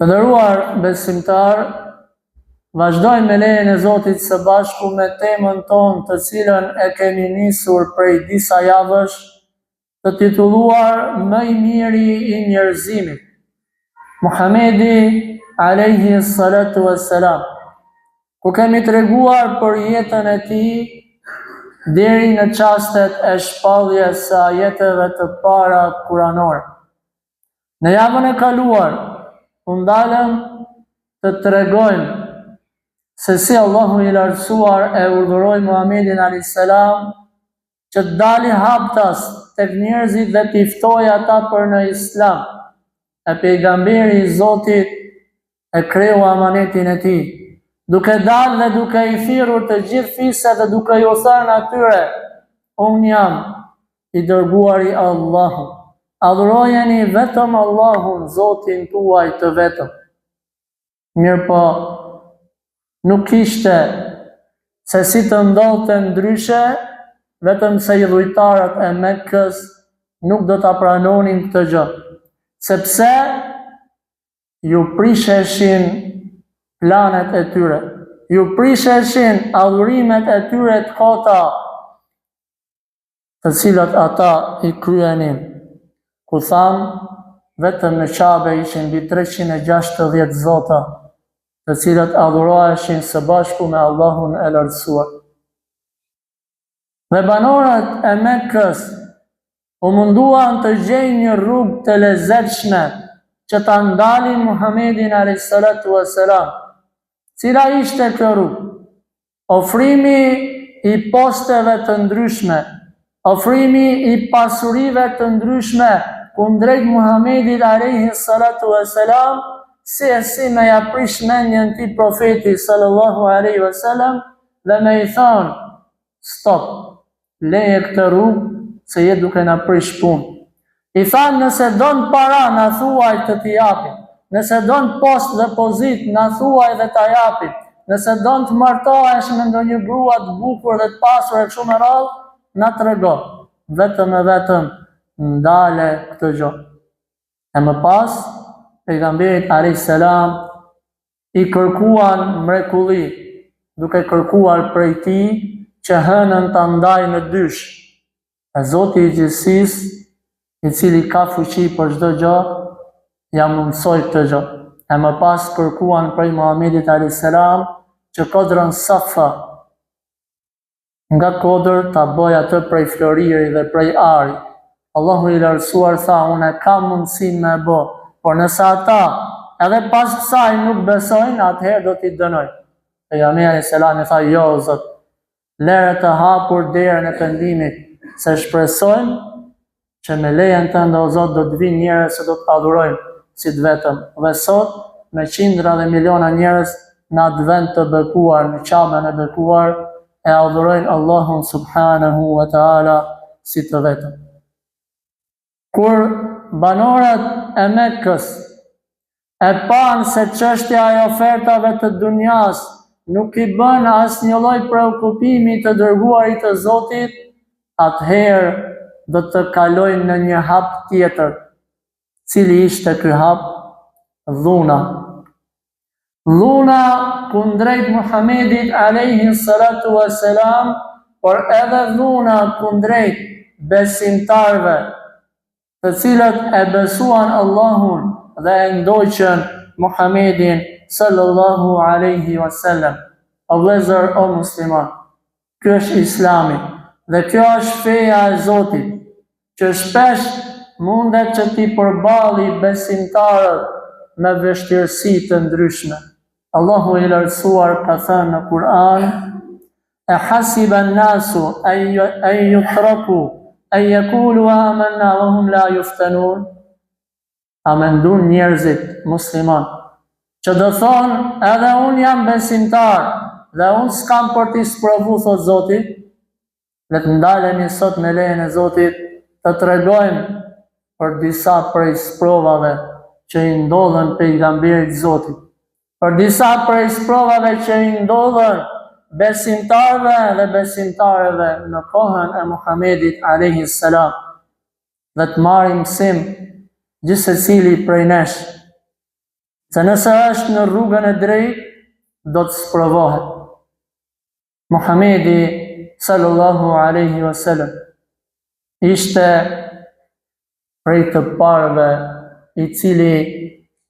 Të nderuar besimtar, vazhdojmë me lejen e Zotit së bashku me temën tonë të cilën e kemi nisur prej disa javësh, të titulluar Më i miri i njerëzimit, Muhamedi alayhi salatu wassalam, ku kemi treguar për jetën e tij deri në çastet e shpalljes së ajeteve të para kuranore. Në javën e kaluar u ndalëm të tregojmë se si Allahu i lartësuar e urdhëroi Muhamedit alayhis salam që të dali haptas tek njerëzit dhe t'i ftoi ata për në Islam. E pejgamberi i Zotit e kreu amanetin e tij, duke dalë dhe duke i thirrur të gjithë fisët dhe duke ju thënë atyre: unë jam i dërguari i Allahut. Adhurojeni vetëm Allahun, Zotin tuaj të vetëm. Mirë po, nuk kishte se si të ndodhte ndryshe, vetëm se i dhujtarët e Mekkës nuk do ta pranonin këtë gjë, sepse ju prisheshin planet e tyre, ju prisheshin adhurimet e tyre të kota, të cilat ata i kryenin. Ku thamë, vetëm në Qabe ishin mbi 360 zota, të cilat adhuroheshin së bashku me Allahun e lartësuar. Dhe banorët e Mekkës u munduan të gjejnë një rrugë të lezetshme që ta ndalin Muhamedit alayhis salatu wassalam. Cila ishte kjo rrugë? Ofrimi i posteve të ndryshme, ofrimi i pasurive të ndryshme kundrejt Muhamedit alayhis salatu wassalam, si me ja prish mendjen ti profeti sallallahu alaihi wasallam dhe me i thonë: stop, leje këtë rrugë se je duke na prish punë. I thanë: nëse don para na thuaj të t'i japim, nëse don post dhe pozit na thuaj dhe t'a japim, nëse don të martohesh me ndonjë grua të bukur dhe të pasur e kështu me radhë, na trego, vetëm e vetëm ndale këtë gjë. E më pas, pejgamberit alayhis salam i kërkuan mrekulli, duke kërkuar prej tij që hënën ta ndajë në dysh. E Zoti i gjithësisë, i cili ka fuqi për çdo gjë, ja mundsoi këtë gjë. E më pas kërkuan prej Muhamedit alayhis salam që kodrën Safa, nga kodër ta bëj atë prej floriri dhe prej ari. Allahu i lartësuar tha: unë kam mundësinë me bë, por nëse ata edhe pas kësaj nuk besojnë, atëherë do t'i dënoj. Pejgamberi alayhis salam i tha: jo Zot, lere të hapur derën e pendimit, se shpresojmë që me lejen tënde o Zot do të vinë njerëz që do të adhurojnë si të vetëm. Dhe sot me qindra dhe miliona njerëz në atë vend të bekuar, në Qabën e bekuar, e adhurojnë Allahun subhanahu wa taala si të vetëm. Kur banorët e Mekkës e panë se çështja e ofertave të dunjas nuk i bën asnjë lloj preokupimi të dërguarit të Zotit, atëherë do të kalojnë në një hap tjetër. Cili ishte ky hap? Dhuna. Dhuna kundrejt Muhamedit alayhis salatu wassalam, por edhe dhuna kundrejt besimtarve, të cilët e besuan Allahun dhe e ndoqën Muhamedit sallallahu alaihi wasallam. O vëllezër, o musliman, ky është Islami dhe kjo është feja e Zotit, që shpesh mundet që t'i përballi besimtarët me vështirësi të ndryshme. Allahu i lartësuar ka thënë në Kur'an: e hasiba an-nasu an yutraku an yaqulu amanna wa hum la yuftanun. A mendon njerëzit musliman që do thonë edhe unë jam besimtar dhe unë s'kam për t'i sprovu, thot Zoti? Le të ndalemi sot me lejen e Zotit të tregojmë për disa prej sprovave që i ndodhen pejgamberit Zotit, për disa prej sprovave që i ndodhen besimtarve dhe besimtareve në kohën e Muhamedit alayhis salam, dhe të marrim mësim gjithsecili prej nesh Se nëse është në rrugën e drejtë, do të sprovohet. Muhamedi sallallahu alaihi wasallam ishte prej të parëve i cili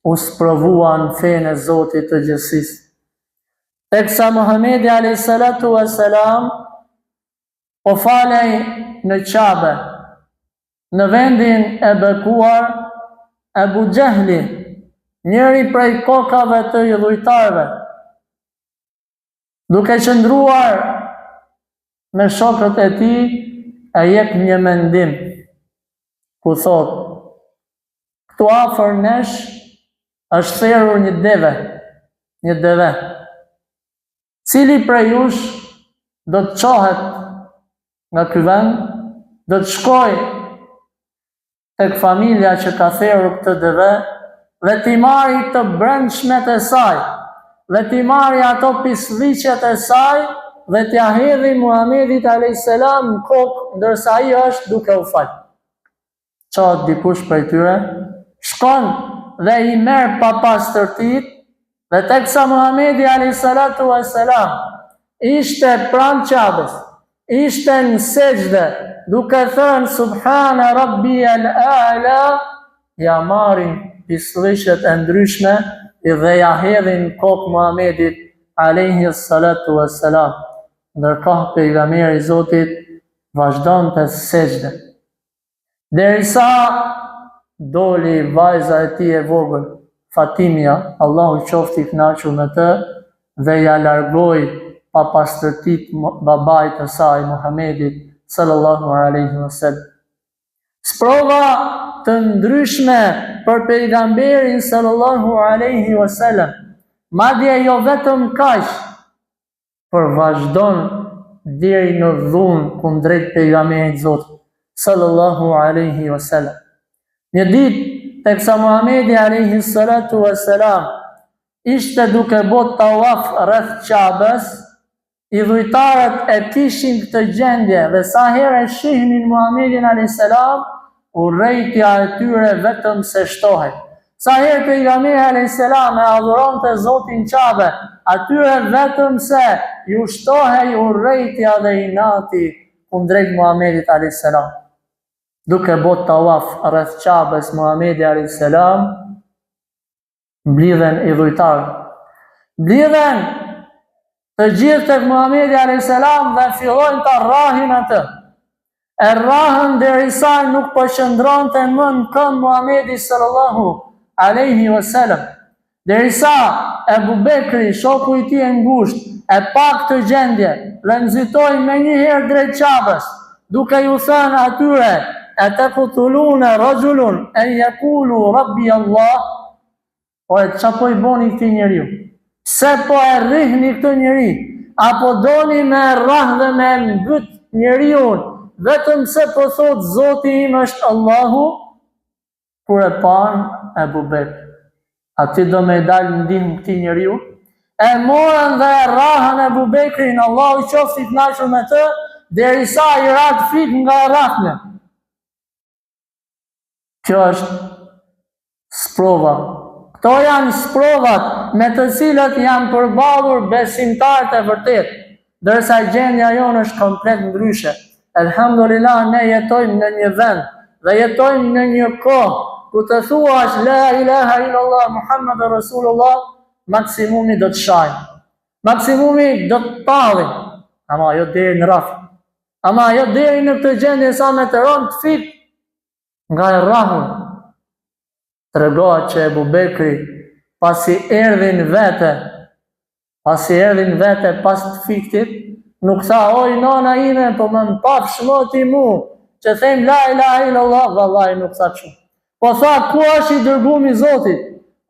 u sprovua në fenë e Zotit të gjithësisë. Teksa Muhamedi alayhi salatu wassalam po falej në Qabe, në vendin e bekuar, Abu Jahli, njëri prej kokave të idhujtarëve, duke qëndruar me shokët e tij, e jep një mendim, ku thot: këtu afër nesh është therrur një deve. Cili prej jush do të çohet nga ky vend, do të shkoj tek familja që ka therrur këtë deve dhe t'i marri të brendshmet e saj, dhe t'i marri ato pislliqet e saj dhe t'ia hedhi Muhamedit alayhis salam në kokë ndërsa ai është duke u fal. Çohet dikush prej tyre, shkon dhe i merr pa pastërtit, dhe teksa Muhamedi alayhis salatu wassalam ishte pranë Qabes, ishte në sejdë, duke thënë Subhana Rabbiyal A'la, ja marrin pislliqet e ndryshme dhe ja hedhin kokë Muhamedit alayhi salatu wassalam. Ndërkohë pejgamberi i Zotit vazhdonte sejdë, derisa doli vajza e tij e vogël, Fatimia, Allahu qoftë i kënaqur me të, dhe ja largoi pa pastërtit babait të saj Muhamedit sallallahu alaihi wasallam. Sprova të ndryshme për pejgamberin sallallahu alaihi wasallam, madje jo vetëm kaq, por vazhdon deri në dhunë kundrejt pejgamberit Zotit sallallahu alaihi wasallam. Një ditë teksa Muhamedi alayhi salatu wassalam ishte duke bërë tawaf rreth Qabes, idhujtarët e kishin këtë gjendje dhe sa herë e shihnin Muhamedin alayhis salam, urrejtja e tyre vetëm se shtohej. Sa herë pejgamberi alayhis salam e adhuronte Zotin Qabe, atyre vetëm se ju shtohej urrejtja dhe inati kundrejt Muhamedit alayhis salam. Duke bot tawaf rreth Qabes, Muhamedi alayhis salam mblidhen idhujtarë. Mblidhen të gjithë tek Muhamedi alayhis salam dhe fillojnë të rrahin atë. E rrahën derisa nuk po qëndronte më në këmbë Muhamedi sallallahu alaihi wasallam. Derisa Ebu Bekri, shoku i tij e ngushtë, e pa këtë gjendje dhe nxitoi menjëherë drejt Qabes, duke ju thënë atyre: "Ataqtuluna rajulun an yaqulu rabbi Allah?" O e qa po i boni këti njeriu? Se po e rrihni këtë njeri? Apo doni me rrah dhe me mbyt njeriun vetëm se po thot Zoti im është Allahu? Kur e pan Ebu Bekr, ati do me dalë ndihmë këti njeriu? E morën dhe e rrahën Ebu Bekrin, Allahu qoftë i kënaqur me të, derisa i rat frik nga rrahme. Kjo është sprova. Këto janë sprovat me të cilët janë përballur besimtarët e vërtet, ndërsa gjendja jonë është komplet ndryshe. Elhamdulillah, ne jetojmë në një vend dhe jetojmë në një kohë ku të thuash la ilaha illallah Muhammadur Rasulullah, maksimumi do të shajnë, maksimumi do të talin, ama jo deri në rraf, ama jo deri në këtë gjendje sa me të ronë të fit nga e rrahun. Tregohet që Ebu Bekri pasi erdhin vete pas të fiktit, nuk tha: "Oj nana ime, po më paf shmoti mu që them la ilaha illallah", vallahi nuk tha kështu. Po tha: "Ku është i dërguari i Zotit?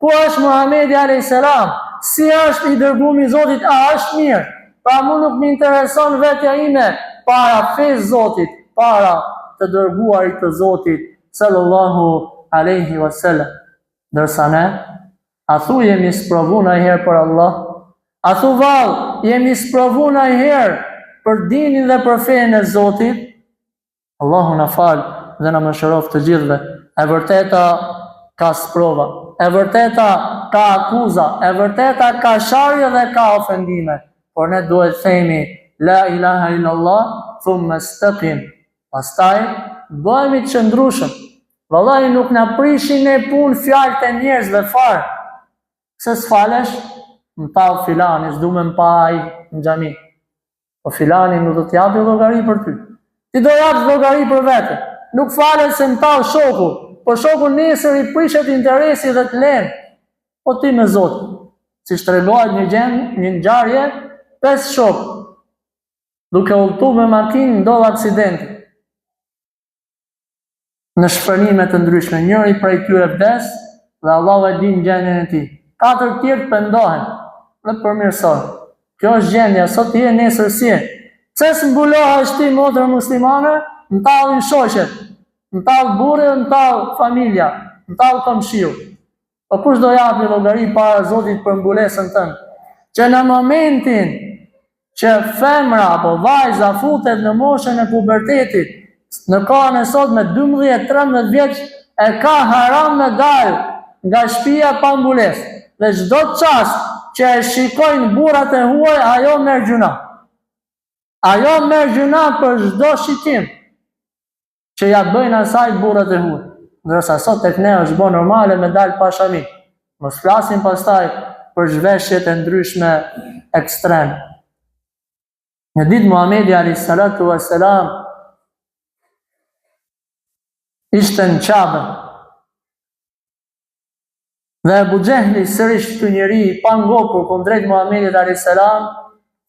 Ku është Muhamedi alayhis salam? Si është i dërguari i Zotit? A është mirë? Pra mu nuk më intereson vetja ime para fesë Zotit, para të dërguarit të Zotit sallallahu alaihi wasallam." Ndërsa ne, a thu jemi sprovu në herë për Allah? A thu vallë, jemi sprovu në herë për dinin dhe për fenë e Zotit? Allahu na falë dhe na mëshiroft të gjithëve. E vërteta ka sprova, e vërteta ka akuza, e vërteta ka sharje dhe ka ofendime. Por ne duhet themi, la ilaha illallah, thumma istaqim. Pastaj, bëhemi të qëndrueshëm. Vallahi nuk na prishin ne punë fjalët e njerëzve fare. Se s'falesh, më tallë filani, s'du me mpa ai në xhami. Po filani nuk do t'japi llogari për ty. Ti do japë llogari për vete. Nuk falet se më tallë shoku, po shoku nesër i prishet interesi dhe të len. Po ti me Zotin. Si shtregohet një ngjarje, 5 shokë. Duke udhëtu me makinë ndodh aksidenti. Në shpërnime të ndryshme, njëri prej tyre vdes dhe Allahu e din gjendjen e tij. 4 tjerë pendohen dhe përmirësohen. Kjo është gjendja, sot je nesër si je. Pse s'mbulohesh ti motër muslimane, në tallin shoqet, në tallë burri, në tallë familja, në tallë komshiu. Po kush do japi llogari para Zotit për mbulesën tënde? Që në momentin që femra apo vajza futet në moshën e pubertetit, në kohën e sot me 12-13 vjeç e ka haram me dalë nga shtëpia pa mbulesë. Dhe çdo çast që e shikojnë burrat e huaj, ajo merr gjuna. Ajo merr gjuna për çdo shikim që ja bëjnë asaj burrat e huaj. Ndërsa sot tek ne është bë normale me dalë pa shamik. Mos flasim pastaj për zhveshjet e ndryshme ekstrem. Një ditë Muhamedi alayhis salatu wassalam ishte në Kabe. Dhe Abu Jehli, sërish të njeri i pangopur kundrejt Muhamedit alayhis salam,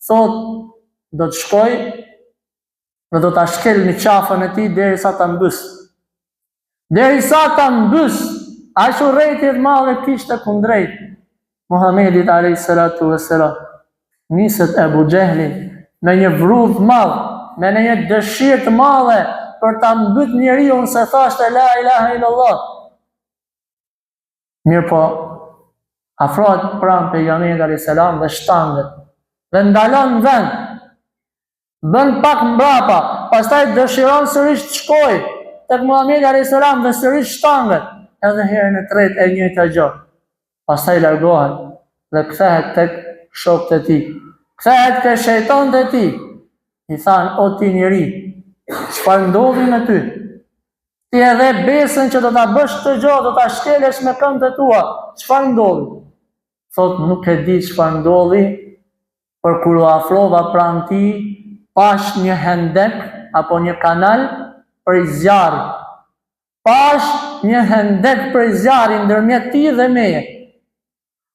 thot do të shkoj dhe do ta shkel në qafën e tij derisa ta mbys. Derisa ta mbys, aq urrëti i madh kishte kundrejt Muhamedit alayhis salatu wassalam. Niset Abu Jehli me një vrudh madh, me një dëshirë të madhe për ta mbyt njeriu se thashte la ilaha illallah. Mirë po, afrohet pranë pejgamberit alayhis salam dhe shtanget, dhe ndalon vend, bën pak mbrapa, pastaj dëshiron sërish të shkojë tek Muhamedi alayhis salam dhe sërish shtanget, edhe herën e tretë e njëjta gjë. Pastaj largohet dhe kthehet tek shokët e tij, kthehet te shejtanët e tij. I than, o ti njeri, çfarë ndodhi me ty? Ti edhe besën që do ta bësh këtë gjë, do ta shkelesh me këmbët e tua. Çfarë ndodhi? Thot, nuk e di çfarë ndodhi, por kur u afrova pranë tij, pash një hendek apo një kanal për zjarr. Pash një hendek për zjarr ndërmjet tij dhe meje.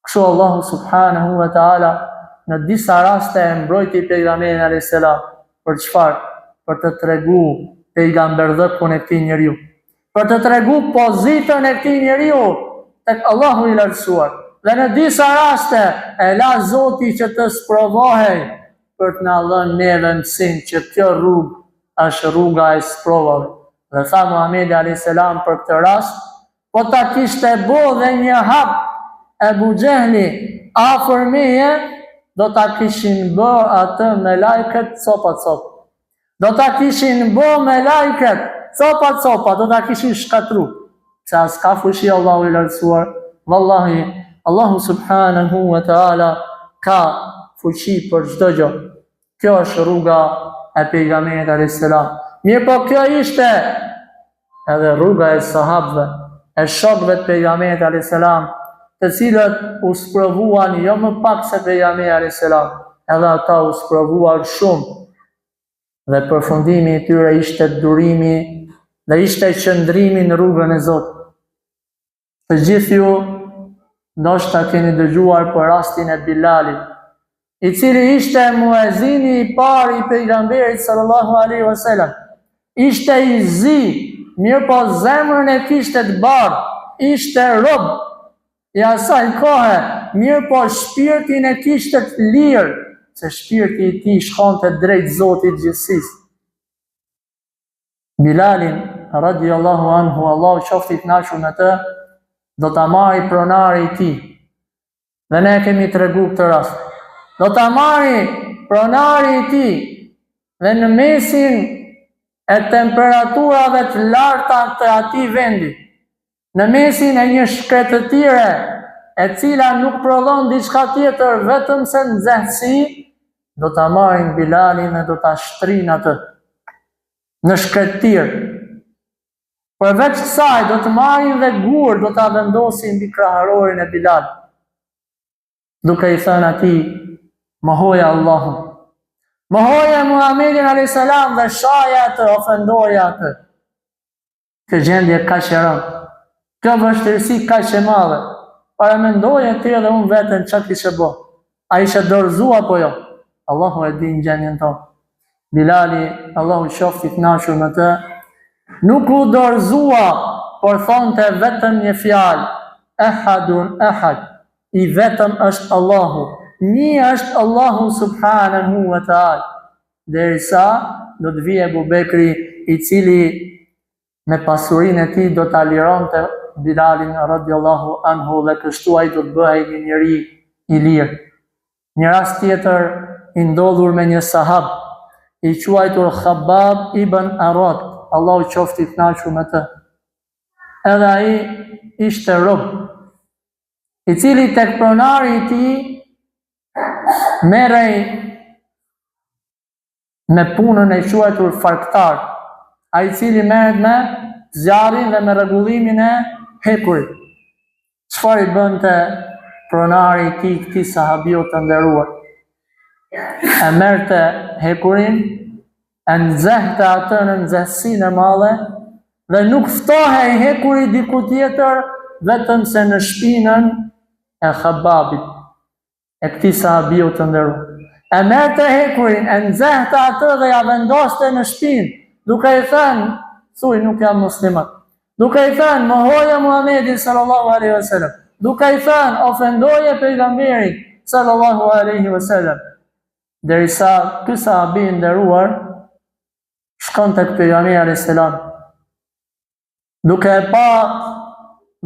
Kështu Allahu subhanahu wa taala në disa raste e mbrojti pejgamberin alayhis salam. Për çfarë? Për të treguar pejgamberdhëkun e këtij njeriu. Për të treguar pozitën e këtij njeriu tek Allahu i lartësuar. Dhe në disa raste e la Zoti që të sprovohej për të na dhënë neve mësim që kjo rrugë është rruga e sprovave. Dhe tha Muhamedi alayhis salam për këtë rast, po ta kishte bë dhe një hap Abu Jehli afër meje, do ta kishin bë atë me lajket copa. Do ta kishin bë me lajket copa, do ta kishin shkatru. Se as ka fushi Allahu i lartësuar. Wallahi, Allahu subhanahu wa taala ka fuqi për çdo gjë. Kjo është rruga e pejgamberit alayhis salam. Mirë po kjo ishte edhe rruga e sahabëve, e shokëve të pejgamberit alayhis salam, të cilët u sprovuan jo më pak se pejgamberi alayhis salam, edhe ata u sprovuan shumë. Dhe përfundimi i tyre ishte durimi dhe ishte qëndrimi në rrugën e Zotit. Të gjithë ju ndoshta keni dëgjuar për rastin e Bilalit, i cili ishte muezini i parë i pejgamberit sallallahu alaihi wasallam. Ishte i zi, mirë po zemrën e kishte të bardhë, ishte rob i asaj kohe, mirë po shpirtin e kishte të lirë, se shpirti i tij shkonte drejt Zotit gjithësisë. Bilalin radiallahu anhu, Allahu qoftë i kënaqur me të, do ta marri pronari i tij. Dhe ne kemi treguar këtë rast. Do ta marri pronari i tij dhe në mesin e temperaturave të larta të atij vendi, në mesin e një shkretëtire, e cila nuk prodhon diçka tjetër vetëm se nxehtësi, do ta marrin Bilalin dhe do ta shtrin atë në shkretëtir. Përveç kësaj, do të marrin dhe gur, do ta vendosin mbi kraharorin e Bilal, duke i thënë atij, mohoja Allahun, mohoja Muhamedit a.s. dhe shaja atë, ofendoja atë. Kjo gjendje kaq e rëndë, kjo vështirësi kaq e madhe. Para mendoje ti edhe unë vetën çka kishe bë. A ishe dorëzu apo jo? Allahu e din gjendjen tonë. Bilali, Allahu qoftë i kënaqur me të, nuk u dorëzua, por thonte vetëm një fjalë, ahadun ahad, i vetëm është Allahu, një është Allahu subhanahu wa ta'ala. Derisa do të vijë Abu Bekri, i cili me pasurinë e tij do ta lironte Bilalin radiallahu anhu dhe kështu ai do të bëhej një njeri i lirë. Një rast tjetër i ndodhur me një sahab i quajtur Khabbab ibn Arat, Allahu qoftë i kënaqur me të. Edhe ai ishte rob, i cili tek pronari i tij merrej me punën e quajtur farktar, ai i cili merret me zjarrin dhe me rregullimin e hekurit. Çfarë i bënte pronari i tij këtij sahabiu të nderuar? E merrte hekurin, e nxehte atë në nxehtësinë e madhe dhe nuk ftohej hekuri diku tjetër vetëm se në shpinën e Khababit, e këtij sahabiu të nderuar. E merrte hekurin, e nxehte atë dhe ja vendoste në shpinë, duke i thënë, thuj nuk jam musliman, duke i thënë mohoja Muhamedit sallallahu alaihi wasallam, duke i thënë ofendoje pejgamberin sallallahu alaihi wasallam. Derisa ky sahabi i nderuar shkon tek pejgamberi alayhis salam, duke e pa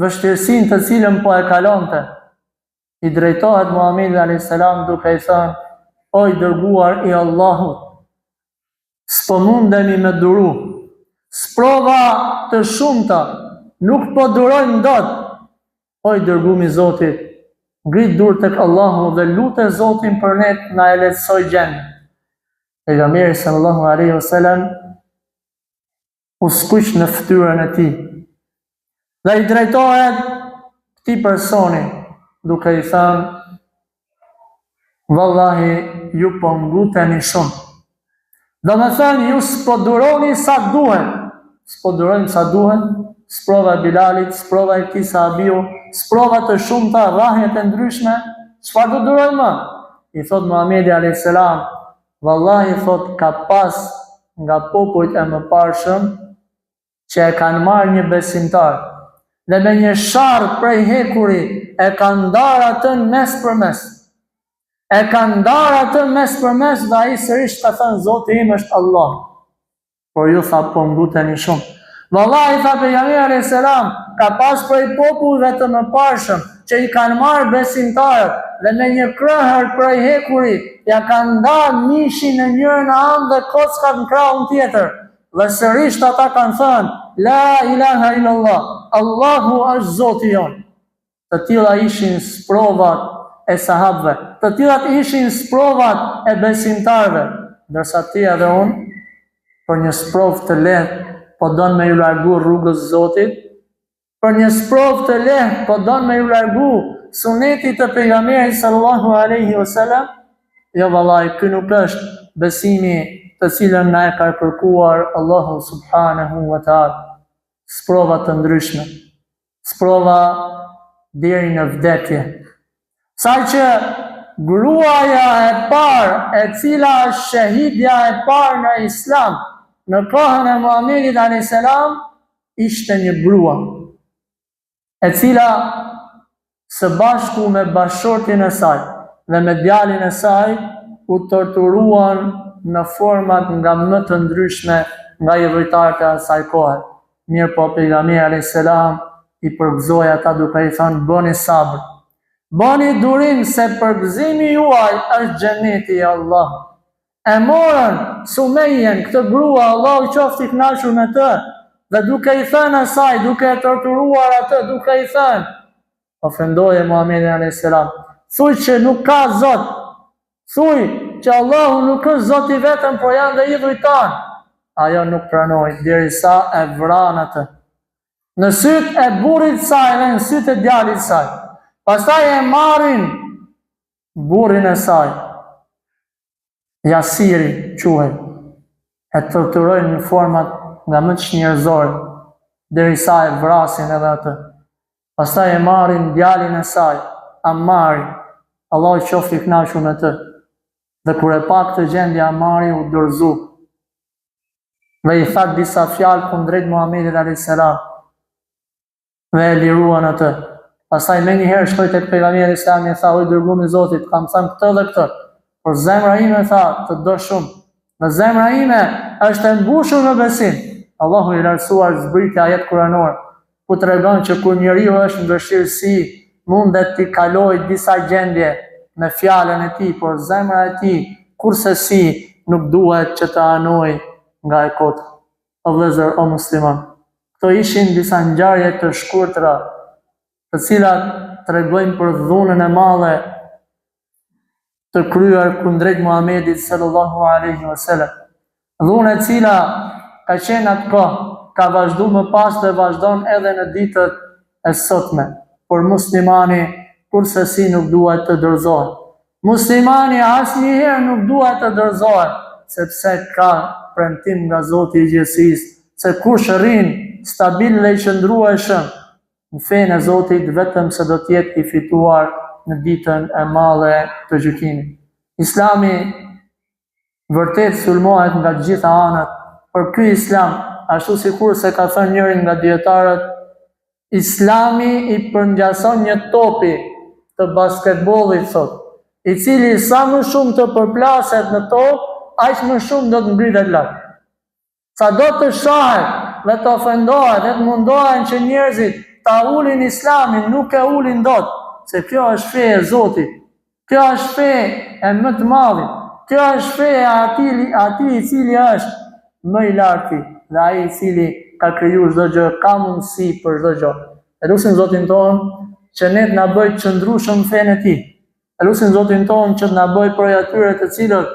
vështirësinë të cilën po e kalonte, i drejtohet Muhamedit alayhis salam duke i thënë, o i dërguar i Allahut, s'po mundemi me duru, sprova të shumta, nuk po durojmë dot, o i dërguari i Zotit, ngrit dur tek Allahu dhe lute Zotin për ne na e lehtësoj gjendjen. Pejgamberi sallallahu alaihi wasallam u skuq në fytyrën e tij dhe i drejtohet këtij personi duke i thënë, vallahi ju po nguteni shumë. Do me thënë, ju s'po duroni sa duhet, s'po durojmë sa duhet, sprova e Bilalit, sprova e këtij sahabiu, sprova të shumta, rrahjet e ndryshme, çfarë do durojmë më? I thot Muhamedi alayhis salam, vallahi thot, ka pas nga popujt e mëparshëm që e kanë marrë një besimtar dhe me një sharr prej hekuri e kanë ndarë atë mes për mes. E kanë ndarë atë mes për mes dhe ai sërish ka thënë, Zoti im është Allah. Por ju tha po nguteni shumë. Vallahi tha pejgamberi alayhis salam, ka pas prej popujve të mëparshëm që i kanë marrë besimtarët dhe me një krahër prej hekuri ja kanë ndarë mishin në njërin anë dhe kockat në krahun tjetër. Dhe sërish ata kanë thënë, la ilaha illallah, Allahu është Zoti jon. Të tilla ishin sprovat e sahabëve, të tillat ishin sprovat e besimtarëve, ndërsa ti edhe unë, për një sprovë të lehtë, po don me ju largu rrugës Zotit, për një sprovë të lehtë, po don me ju largu sunetit të pejgamberit sallallahu alaihi wasallam, jo vallahi, ky nuk është besimi të cilën na e ka kërkuar Allahu subhanahu wa ta'ala. Sprova të ndryshme, sprova deri në vdekje. Sa që gruaja e parë, e cila është shahidja e parë në Islam, në kohën e Muhamedit alayhis salam, ishte një grua, e cila së bashku me bashortin e saj dhe me djalin e saj u torturuan në format nga më të ndryshme nga jevëritarët e asaj kohe. Mirë po pejgamberi alayhis salam i përgëzoi ata duke i thënë, bëni sabër, bëni durim se përgëzimi juaj është xheneti i Allahut. E morën Sumejjen, këtë grua, Allahu qoftë i kënaqur me të, dhe duke i thënë asaj, duke e torturuar atë, duke i thënë, ofendoje Muhamedit alayhis salam. Thuaj që nuk ka Zot. Thuaj që Allahu nuk është Zot i vetëm, por janë dhe idhujt tanë. Ajo nuk pranoi derisa e vran atë. Në syt e burrit saj dhe në syt e djalit saj. Pastaj e marrin burrin e saj. Jasiri quhet. E torturojnë në format nga më të njerëzore, derisa e vrasin edhe atë. Pastaj e marrin djalin e saj, Ammari, Allah i qoftë i kënaqur me të. Dhe kur e pa këtë gjendje, Ammari u dorëzu. Dhe i tha disa fjalë kundrejt Muhamedit alayhis salam. Dhe e liruan atë. Pastaj më një herë shkoi tek pejgamberi Islami e tha: "O dërguari i Zotit, kam thënë këtë dhe këtë, por zemra ime tha të do shumë. Dhe zemra ime është e mbushur me besim." Allahu i lartësuar zbriti ajet kuranor ku tregon që kur njeriu është në vështirësi, mundet t'i kalojë disa gjendje me fjalën e tij, por zemra e tij kurse si nuk duhet që të anojë nga e kotë. O vëllezër, o musliman, këto ishin disa ngjarje të shkurtra, të cilat tregojnë për dhunën e madhe të kryer kundrejt Muhamedit sallallahu alaihi wasallam. Dhunë e cila ka qenë atë kohë, ka vazhdu më pas dhe vazhdon edhe në ditët e sotme. Por muslimani kurse si nuk duhet të dorëzohet. Muslimani asnjëherë nuk duhet të dorëzohet, sepse ka premtim nga Zoti i gjithësisë, se kush rrin stabil dhe i qëndrueshëm në fenë e Zotit, vetëm se do të jetë i fituar në ditën e madhe të gjykimit. Islami vërtet sulmohet nga të gjitha anët, por ky Islam, ashtu sikur se ka thënë njëri nga dietarët, Islami i përngjason një topi të basketbollit sot, i cili sa më shumë të përplaset në tokë, aq më shumë do të ngritet lart. Sa do të shahet dhe të ofendohet dhe të mundohen që njerëzit ta ulin Islamin, nuk e ulin dot, se kjo është fe e Zotit. Kjo është fe e më të madhit. Kjo është fe e atij i cili është më i larti dhe ai i cili ka krijuar çdo gjë, ka mundësi për çdo gjë. Elusin Zotin ton që ne të na bëj të qëndrueshëm në fenë e tij. Elusin Zotin ton që të na bëj prej atyre të cilët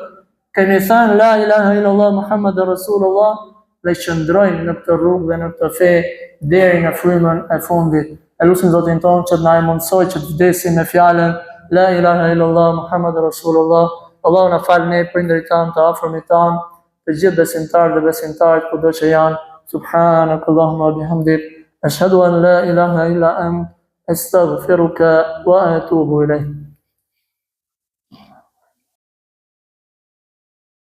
kemi thënë la ilaha illallah Muhammadur Rasulullah dhe qëndrojmë në këtë rrugë dhe në këtë fe deri në frymën e fundit. Elusin Zotin ton që të na mundsoj që të vdesim me fjalën la ilaha illallah Muhammadur Rasulullah. Allahu na fal ne prindërit tanë, të afërmit tanë, të gjithë besimtarët dhe besimtarët kudo që janë. Subhanakallahumma bihamdik, ashhadu an la ilaha illa ant, astaghfiruka wa atubu ilayk.